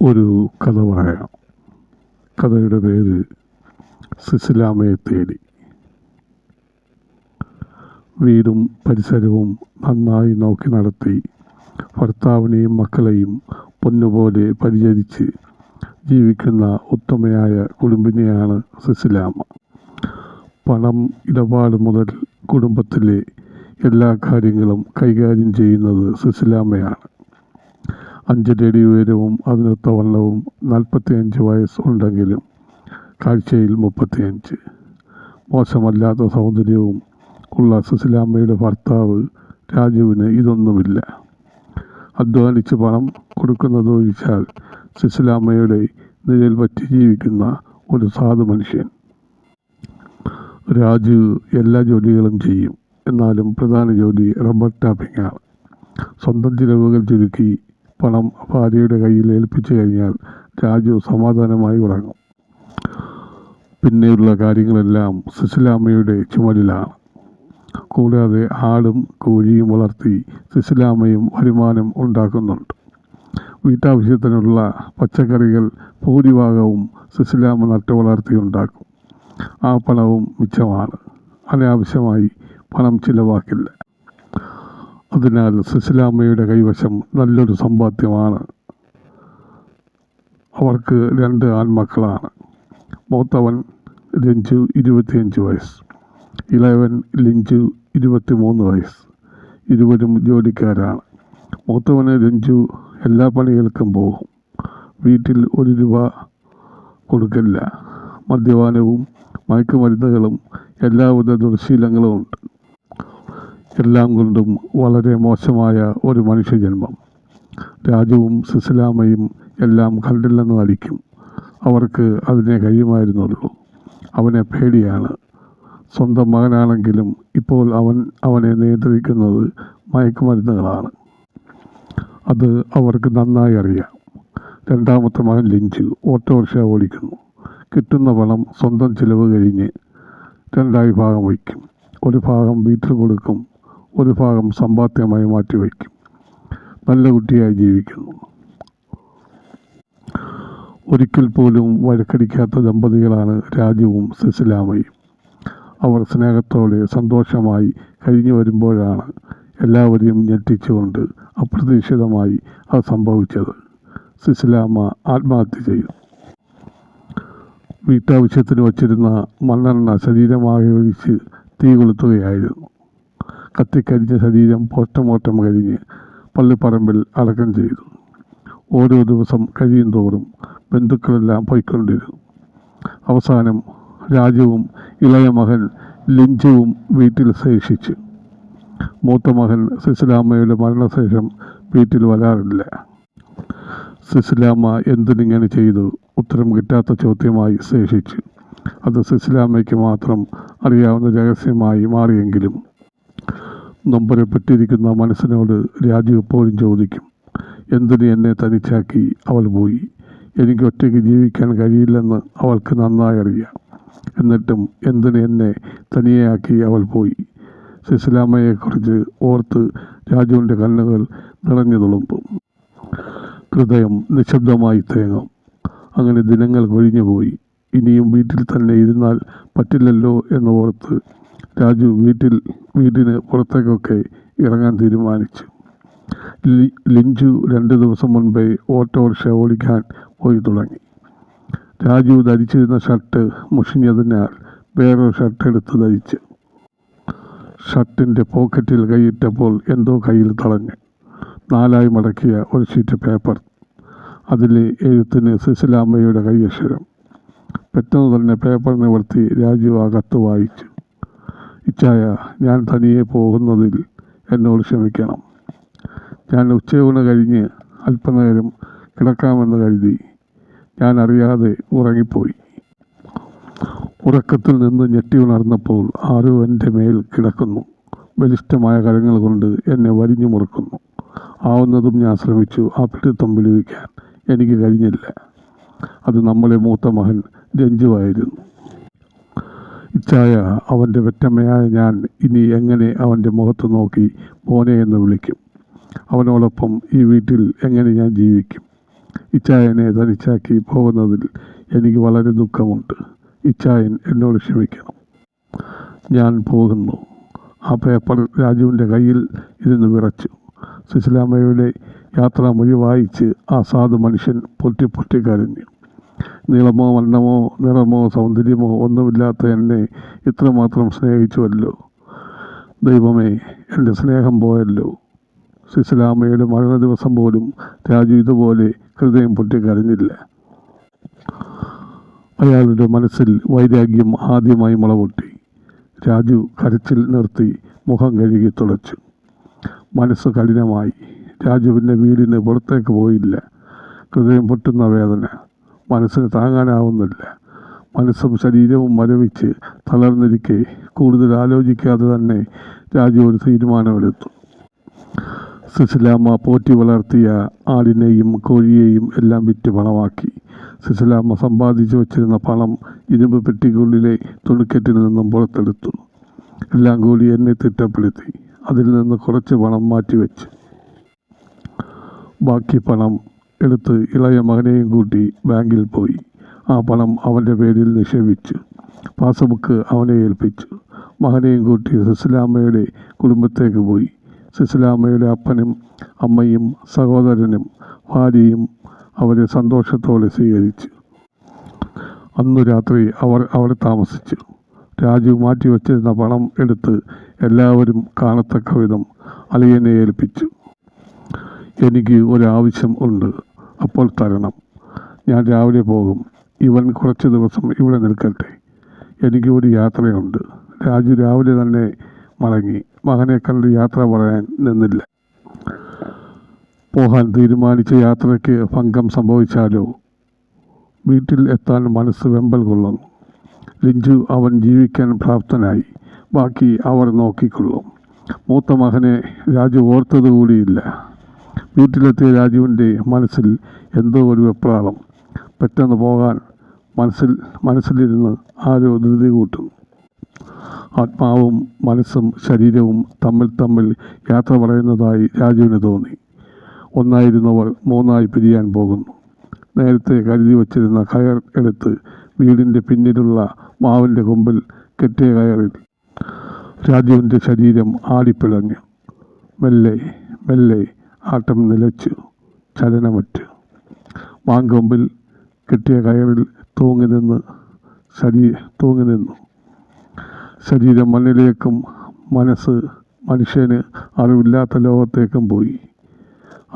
ഒരു കഥ പറയാം. കഥയുടെ പേര് സിസിലാമയെ തേടി. വീടും പരിസരവും നന്നായി നോക്കി നടത്തി ഭർത്താവിനെയും മക്കളെയും പൊന്നുപോലെ പരിചരിച്ച് ജീവിക്കുന്ന ഉത്തമയായ കുടുംബിനിയാണ് സിസിലാമ. പണം ഇടപാട് മുതൽ കുടുംബത്തിലെ എല്ലാ കാര്യങ്ങളും കൈകാര്യം ചെയ്യുന്നത് സിസിലാമയാണ്. 5 അടി ഉയരവും അതിനൊത്ത വണ്ണവും 45 വയസ്സ് ഉണ്ടെങ്കിലും കാഴ്ചയിൽ 35. മോശമല്ലാത്ത സൗന്ദര്യവും ഉള്ള സിസിലാമയുടെ ഭർത്താവ് രാജുവിന് ഇതൊന്നുമില്ല. അധ്വാനിച്ച് പണം കൊടുക്കുന്നതൊഴിച്ചാൽ സിസിലാമയുടെ നിഴൽ പറ്റി ജീവിക്കുന്ന ഒരു സാധു മനുഷ്യൻ. രാജു എല്ലാ ജോലികളും ചെയ്യും. എന്നാലും പ്രധാന ജോലി റബ്ബർ ടാപ്പിംഗ് ആണ്. സ്വന്തം ചിലവുകൾ ചുരുക്കി പണം ഭാര്യയുടെ കയ്യിൽ ഏൽപ്പിച്ചു കഴിഞ്ഞാൽ രാജു സമാധാനമായി ഉറങ്ങും. പിന്നെയുള്ള കാര്യങ്ങളെല്ലാം സിസിലാമയുടെ ചുമലിലാണ്. കൂടാതെ ആടും കോഴിയും വളർത്തി സിസിലാമയും വരുമാനം ഉണ്ടാക്കുന്നുണ്ട്. വീട്ടാവശ്യത്തിനുള്ള പച്ചക്കറികൾ ഭൂരിഭാഗവും സിസിലാമ നട്ടു വളർത്തി ഉണ്ടാക്കും. ആ പണവും മിച്ചമാണ്. അനാവശ്യമായി പണം ചിലവാക്കില്ല. അതിനാൽ സിസിലാമയുടെ കൈവശം നല്ലൊരു സമ്പാദ്യമാണ്. അവർക്ക് 2 ആൺമക്കളാണ്. മൂത്തവൻ രഞ്ജു 25 വയസ്സ്, ഇളയവൻ ലിഞ്ചു 23 വയസ്സ്. ഇരുവരും ജോലിക്കാരാണ്. മൂത്തവന് രഞ്ജു എല്ലാ പണികൾക്കും പോകും. വീട്ടിൽ 1 രൂപ കൊടുക്കില്ല. മദ്യപാനവും മയക്കുമരുന്നുകളും എല്ലാവിധ ദുർശീലങ്ങളും ഉണ്ട്. എല്ലാം കൊണ്ടും വളരെ മോശമായ ഒരു മനുഷ്യജന്മം. രാജുവും സിസിലാമയും എല്ലാം കണ്ടില്ലെന്ന് നടിക്കും. അവർക്ക് അതിനെ കഴിയുമായിരുന്നുള്ളൂ. അവനെ പേടിയാണ്. സ്വന്തം മകനാണെങ്കിലും ഇപ്പോൾ അവനെ നിയന്ത്രിക്കുന്നത് മയക്കുമരുന്നുകളാണ്. അത് അവർക്ക് നന്നായി അറിയാം. രണ്ടാമത്തെ മകൻ ലിഞ്ചു ഓട്ടോറിക്ഷ ഓടിക്കുന്നു. കിട്ടുന്ന പണം സ്വന്തം ചിലവ് കഴിഞ്ഞ് 2 ഭാഗം വയ്ക്കും. ഒരു ഭാഗം വീട്ടിൽ കൊടുക്കും, ഒരു ഭാഗം സമ്പാദ്യമായി മാറ്റിവയ്ക്കും. നല്ല കുട്ടിയായി ജീവിക്കുന്നു. ഒരിക്കൽ പോലും വഴക്കടിക്കാത്ത ദമ്പതികളാണ് രാജുവും സിസിലാമയും. അവർ സ്നേഹത്തോടെ സന്തോഷമായി കഴിഞ്ഞു വരുമ്പോഴാണ് എല്ലാവരെയും ഞെട്ടിച്ചുകൊണ്ട് അപ്രതീക്ഷിതമായി അത് സംഭവിച്ചത്. സിസിലാമ ആത്മഹത്യ ചെയ്തു. വീട്ടാവശ്യത്തിന് വച്ചിരുന്ന മണ്ണെണ്ണ ശരീരമാകെ ഒഴിച്ച് തീ കൊളുത്തുകയായിരുന്നു. കത്തിക്കരിഞ്ഞ ശരീരം പോസ്റ്റ്മോർട്ടം കഴിഞ്ഞ് പള്ളിപ്പറമ്പിൽ അടക്കം ചെയ്തു. ഓരോ ദിവസം കഴിയും തോറും ബന്ധുക്കളെല്ലാം പോയിക്കൊണ്ടിരുന്നു. അവസാനം രാജുവും ഇളയ മകൻ ലിഞ്ചുവും വീട്ടിൽ ശേഷിച്ചു. മൂത്ത മകൻ സിസിലാമയുടെ മരണശേഷം വീട്ടിൽ വരാറില്ല. സിസിലാമ എന്തിനിങ്ങനെ ചെയ്തു? ഉത്തരം കിട്ടാത്ത ചോദ്യമായി ശേഷിച്ചു. അത് സിസിലാമയ്ക്ക് മാത്രം അറിയാവുന്ന രഹസ്യമായി മാറിയെങ്കിലും നൊമ്പരപ്പെട്ടിരിക്കുന്ന മനസ്സിനോട് രാജു എപ്പോഴും ചോദിക്കും, എന്തിന് എന്നെ തനിച്ചാക്കി അവൾ പോയി? എനിക്ക് ഒറ്റയ്ക്ക് ജീവിക്കാൻ കഴിയില്ലെന്ന് അവൾക്ക് നന്നായി അറിയാം. എന്നിട്ടും എന്തിന് എന്നെ തനിയെയാക്കി അവൾ പോയി? സിസിലാമയെക്കുറിച്ച് ഓർത്ത് രാജുവിൻ്റെ കണ്ണുകൾ നിറഞ്ഞു തുളുമ്പും. ഹൃദയം നിശബ്ദമായി തേങ്ങും. അങ്ങനെ ദിനങ്ങൾ കൊഴിഞ്ഞുപോയി. ഇനിയും വീട്ടിൽ തന്നെ ഇരുന്നാൽ പറ്റില്ലല്ലോ എന്ന് ഓർത്ത് രാജു വീടിന് പുറത്തേക്കൊക്കെ ഇറങ്ങാൻ തീരുമാനിച്ചു. ലിഞ്ചു 2 ദിവസം മുൻപേ ഓട്ടോറിക്ഷ ഓടിക്കാൻ പോയി തുടങ്ങി. രാജു ധരിച്ചിരുന്ന ഷർട്ട് മുഷിഞ്ഞതിനാൽ വേറൊരു ഷർട്ട് എടുത്ത് ധരിച്ചു. ഷർട്ടിൻ്റെ പോക്കറ്റിൽ കൈയിട്ടപ്പോൾ എന്തോ കയ്യിൽ തടഞ്ഞു. 4 മടക്കിയ ഒരു ഷീറ്റ് പേപ്പർ. അതിലെ എഴുത്തിന് സിസിലാമയുടെ കൈയക്ഷരം. പെട്ടെന്ന് തന്നെ പേപ്പർ നിവർത്തി രാജു ആ കത്ത് വായിച്ചു. ഇച്ചായ, ഞാൻ തനിയെ പോകുന്നതിൽ എന്നോട് ക്ഷമിക്കണം. ഞാൻ ഉച്ചയൂണ് കഴിഞ്ഞ് അല്പനേരം കിടക്കാമെന്ന് കരുതി ഞാൻ അറിയാതെ ഉറങ്ങിപ്പോയി. ഉറക്കത്തിൽ നിന്ന് ഞെട്ടി ഉണർന്നപ്പോൾ ആരോ എൻ്റെ മേൽ കിടക്കുന്നു. ബലിഷ്ഠമായ കരങ്ങൾ കൊണ്ട് എന്നെ വരിഞ്ഞു മുറുക്കുന്നു. ആവുന്നതും ഞാൻ ശ്രമിച്ചു ആ പിടുത്തം വിടുവിക്കാൻ. എനിക്ക് കഴിഞ്ഞില്ല. അത് നമ്മളെ മൂത്ത മകൻ രഞ്ജുവായിരുന്നു. ഇച്ചായ, അവൻ്റെ പെറ്റമ്മയായ ഞാൻ ഇനി എങ്ങനെ അവൻ്റെ മുഖത്ത് നോക്കി മോനെ എന്ന് വിളിക്കും? അവനോടൊപ്പം ഈ വീട്ടിൽ എങ്ങനെ ഞാൻ ജീവിക്കും? ഇച്ചായനെ തനിച്ചാക്കി പോകുന്നതിൽ എനിക്ക് വളരെ ദുഃഖമുണ്ട്. ഇച്ചായൻ എന്നോട് ക്ഷമിക്കണം. ഞാൻ പോകുന്നു. ആ പേപ്പർ രാജുവിൻ്റെ കയ്യിൽ ഇരുന്ന് വിറച്ചു. സുശീലാമ്മയുടെ യാത്രാമൊഴി വായിച്ച് ആ സാധു മനുഷ്യൻ പൊട്ടി കരഞ്ഞു. നീളമോ വണ്ണമോ നിറമോ സൗന്ദര്യമോ ഒന്നുമില്ലാത്ത എന്നെ ഇത്രമാത്രം സ്നേഹിച്ചുവല്ലോ. ദൈവമേ, എൻ്റെ സ്നേഹം പോയല്ലോ. സുശീലാമ്മയുടെ മരണ ദിവസം പോലും രാജു ഇതുപോലെ ഹൃദയം പൊട്ടിക്കരഞ്ഞില്ല. അയാളുടെ മനസ്സിൽ വൈരാഗ്യം ആദ്യമായി മുളപൊട്ടി. രാജു കരച്ചിൽ നിർത്തി മുഖം കഴുകി തുടച്ചു. മനസ്സ് കഠിനമായി. രാജു പിന്നെ വീടിന് പുറത്തേക്ക് പോയില്ല. ഹൃദയം പൊട്ടുന്ന വേദന മനസ്സിന് താങ്ങാനാവുന്നില്ല. മനസ്സും ശരീരവും മരവിച്ച് തളർന്നിരിക്കെ കൂടുതൽ ആലോചിക്കാതെ തന്നെ രാജു ഒരു തീരുമാനമെടുത്തു. സുശീലാമ്മ പോറ്റി വളർത്തിയ ആടിനെയും കോഴിയെയും എല്ലാം വിറ്റ് പണമാക്കി. സുശീലാമ്മ സമ്പാദിച്ചു വച്ചിരുന്ന പണം ഇരുമ്പ് പെട്ടിക്കുള്ളിലെ തുണിക്കെട്ടിൽ നിന്നും പുറത്തെടുത്തു. എല്ലാം കൂടി എന്നെ തിട്ടപ്പെടുത്തി. അതിൽ നിന്ന് കുറച്ച് പണം മാറ്റിവെച്ചു. ബാക്കി പണം എടുത്ത് ഇളയ മകനെയും കൂട്ടി ബാങ്കിൽ പോയി. ആ പണം അവൻ്റെ പേരിൽ നിക്ഷേപിച്ചു. പാസ്ബുക്ക് അവനെ ഏൽപ്പിച്ചു. മകനെയും കൂട്ടി സുശീലാമ്മയുടെ കുടുംബത്തേക്ക് പോയി. സുശീലാമ്മയുടെ അപ്പനും അമ്മയും സഹോദരനും ഭാര്യയും അവരെ സന്തോഷത്തോടെ സ്വീകരിച്ചു. അന്നു രാത്രി അവർ അവിടെ താമസിച്ചു. രാജു മാറ്റിവെച്ചിരുന്ന പണം എടുത്ത് എല്ലാവരും കാണത്തക്ക വിധം അളിയനെ ഏൽപ്പിച്ചു. എനിക്ക് ഒരാവശ്യം ഉണ്ട്, അപ്പോൾ തരണം. ഞാൻ രാവിലെ പോകും. ഇവൻ കുറച്ച് ദിവസം ഇവിടെ നിൽക്കട്ടെ. എനിക്ക് ഒരു യാത്രയുണ്ട്. രാജു രാവിലെ തന്നെ മടങ്ങി. മകനെ കണ്ട് യാത്ര പറയാൻ നിന്നില്ല. പോകാൻ തീരുമാനിച്ച യാത്രയ്ക്ക് ഭംഗം സംഭവിച്ചാലോ? വീട്ടിൽ എത്താൻ മനസ്സ് വെമ്പൽ കൊള്ളുന്നു. ലിഞ്ചു അവൻ ജീവിക്കാൻ പ്രാപ്തനായി. ബാക്കി അവർ നോക്കിക്കൊള്ളും. മൂത്ത മകനെ രാജു ഓർത്തതുകൂടിയില്ല. വീട്ടിലെത്തിയ രാജുവിൻ്റെ മനസ്സിൽ എന്തോ ഒരു വെപ്രാളം. പെട്ടെന്ന് പോകാൻ മനസ്സിലിരുന്ന് ആരോ ധൃതി കൂട്ടുന്നു. ആത്മാവും മനസ്സും ശരീരവും തമ്മിൽ യാത്ര പറയുന്നതായി രാജുവിന് തോന്നി. ഒന്നായിരുന്നവർ മൂന്നായി പിരിയാൻ പോകുന്നു. നേരത്തെ കരുതി വച്ചിരുന്ന കയർ എടുത്ത് വീടിൻ്റെ പിന്നിലുള്ള മാവിൻ്റെ കൊമ്പിൽ കെട്ടിയ കയറിൽ രാജുവിൻ്റെ ശരീരം ആടിപ്പിളഞ്ഞു. മെല്ലെ ആട്ടം നിലച്ചു. ചലനമറ്റു. മാങ്കൊമ്പിൽ കെട്ടിയ കയറിൽ തൂങ്ങി നിന്നു. ശരീരം മണ്ണിലേക്കും മനസ്സ് മനുഷ്യന് അറിവില്ലാത്ത ലോകത്തേക്കും പോയി.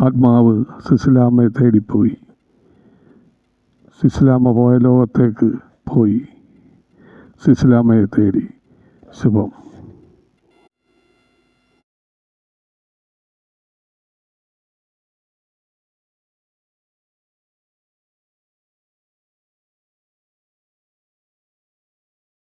ആത്മാവ് സുശീലാമ്മയെ തേടിപ്പോയി. സുശീലാമ്മ പോയ ലോകത്തേക്ക് പോയി. സുശീലാമ്മയെ തേടി. ശുഭം.